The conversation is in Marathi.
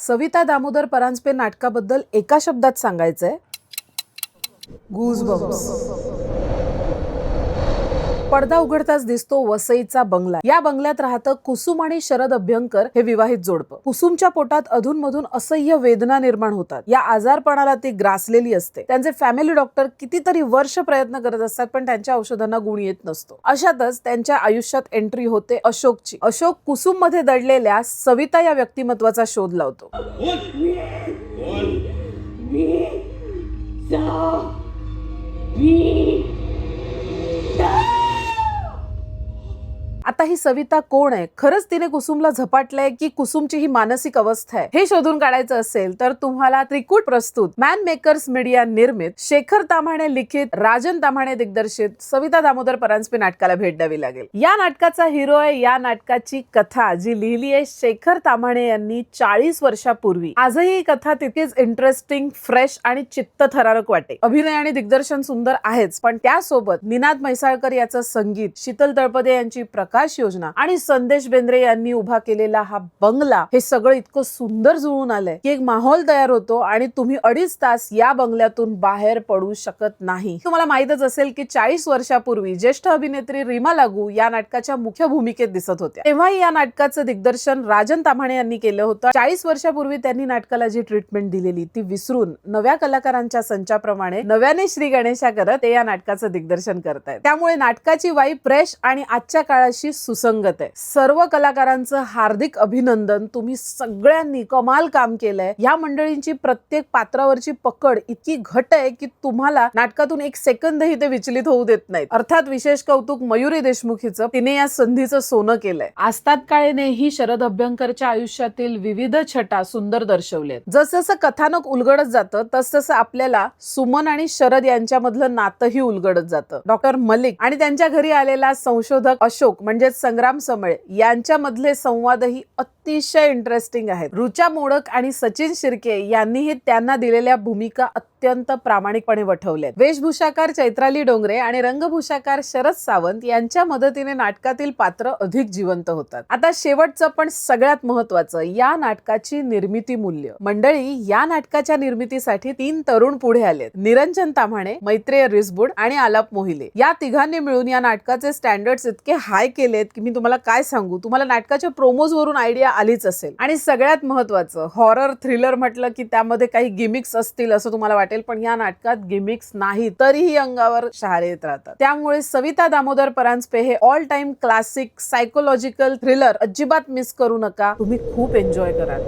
सविता दामोदर परांजपे नाटकाबद्दल एका शब्दात सांगायचंय, गूजबम्प्स. पडदा उघडताच दिसतो वसईचा बंगला. या बंगल्यात राहतं कुसुम आणि शरद अभ्यंकर हे विवाहित जोडपं. कुसुमच्या पोटात अधूनमधून असह्य वेदना निर्माण होतात. या आजारपणाला ती ग्रासलेली असते. त्यांचे फॅमिली डॉक्टर कितीतरी वर्ष प्रयत्न करत असतात, पण त्यांच्या औषधांना गुण येत नसतो. अशातच त्यांच्या आयुष्यात एंट्री होते अशोकची. अशोक कुसुम मध्ये दडलेल्या सविता या व्यक्तिमत्वाचा शोध लावतो. आता ही सविता कोण आहे? खरंच तिने कुसुमला झपाटलंय की कुसुमची ही मानसिक अवस्था आहे? हे शोधून काढायचं असेल तर तुम्हाला त्रिकूट प्रस्तुत, मॅन मेकर्स मीडिया निर्मित, शेखर ताम्हाणे लिखित, राजन ताम्हाणे दिग्दर्शित सविता दामोदर परांजपे नाटकाला भेट द्यावी लागेल. या नाटकाचा हिरो आहे, या नाटकाची कथा जी लिहिली आहे शेखर ताम्हाणे यांनी 40 वर्षापूर्वी. आजही ही कथा तितकीच इंटरेस्टिंग, फ्रेश आणि चित्तथरारक वाटते. अभिनय आणि दिग्दर्शन सुंदर आहेच, पण त्यासोबत निनाद म्हैसाळकर याचं संगीत, शीतल तळपदे यांची प्रकाश योजना आणि संदेश बेंद्रे यांनी उभा केलेला हा बंगला, हे सगळं इतकं सुंदर जुळून आलंय की एक माहोल तयार होतो आणि तुम्ही 2.5 तास या बंगल्यातून बाहेर पडू शकत नाही. तुम्हाला माहितच असेल की 40 वर्षापूर्वी ज्येष्ठ अभिनेत्री रीमा लागू या नाटकाच्या मुख्य भूमिकेत दिसत होत्या. तेव्हाही या नाटकाचं दिग्दर्शन राजन ताम्हाणे यांनी केलं होतं. 40 वर्षापूर्वी त्यांनी नाटकाला जी ट्रीटमेंट दिलेली ती विसरून नव्या कलाकारांच्या संचाप्रमाणे नव्याने श्री गणेशा करत ते या नाटकाचं दिग्दर्शन करतायत. त्यामुळे नाटकाची वाईब फ्रेश आणि आजच्या काळाशी सुसंगत आहे. सर्व कलाकारांचं हार्दिक अभिनंदन. तुम्ही सगळ्यांनी कमाल काम केलंय. या मंडळींची प्रत्येक पात्रावरची पकड इतकी घट्ट आहे की तुम्हाला नाटकातून एक सेकंदही ते विचलित होऊ देत नाहीत. अर्थात विशेष कौतुक मयुरी देशमुखीचं. तिने या संधीचं सोनं केलंय. आस्ताद काळेने ही शरद अभ्यंकरच्या आयुष्यातील विविध छटा सुंदर दर्शवलेत. जसजसं कथानक उलगडत जातं तसतसं आपल्याला सुमन आणि शरद यांच्यामधलं नातंही उलगडत जातं. डॉक्टर मलिक आणि त्यांच्या घरी आलेला संशोधक अशोक म्हणजे संग्राम समळे यांच्यामधले संवादही अतिशय इंटरेस्टिंग आहेत. रुचा मोडक आणि सचिन शिर्के यांनीही त्यांना दिलेल्या भूमिका अत्यंत प्रामाणिकपणे वठवल्यात. वेशभूषाकार चैत्राली डोंगरे आणि रंगभूषाकार शरद सावंत यांच्या मदतीने नाटकातील पात्र अधिक जिवंत होतात. आता शेवटचं पण सगळ्यात महत्वाचं, या नाटकाची निर्मिती मूल्य. मंडळी, या नाटकाच्या निर्मितीसाठी 3 तरुण पुढे आलेत. निरंजन ताम्हाणे, मैत्रेय रिसबूड आणि आलाप मोहिले. या तिघांनी मिळून या नाटकाचे स्टँडर्ड्स इतके हाय केलेत की मी तुम्हाला काय सांगू. तुम्हाला नाटकाच्या प्रोमोज वरून आयडिया आलीच असेल. आणि सगळ्यात महत्वाचं, हॉरर थ्रिलर म्हटलं की त्यामध्ये काही गिमिक्स असतील असं तुम्हाला वाटेल, पण या नाटकात गिमिक्स नाही, तरीही अंगावर शहारे येत राहतात. त्यामुळे सविता दामोदर परांजपे हे all time classic psychological thriller अजिबात मिस करू नका. तुम्ही खूप एन्जॉय कराल.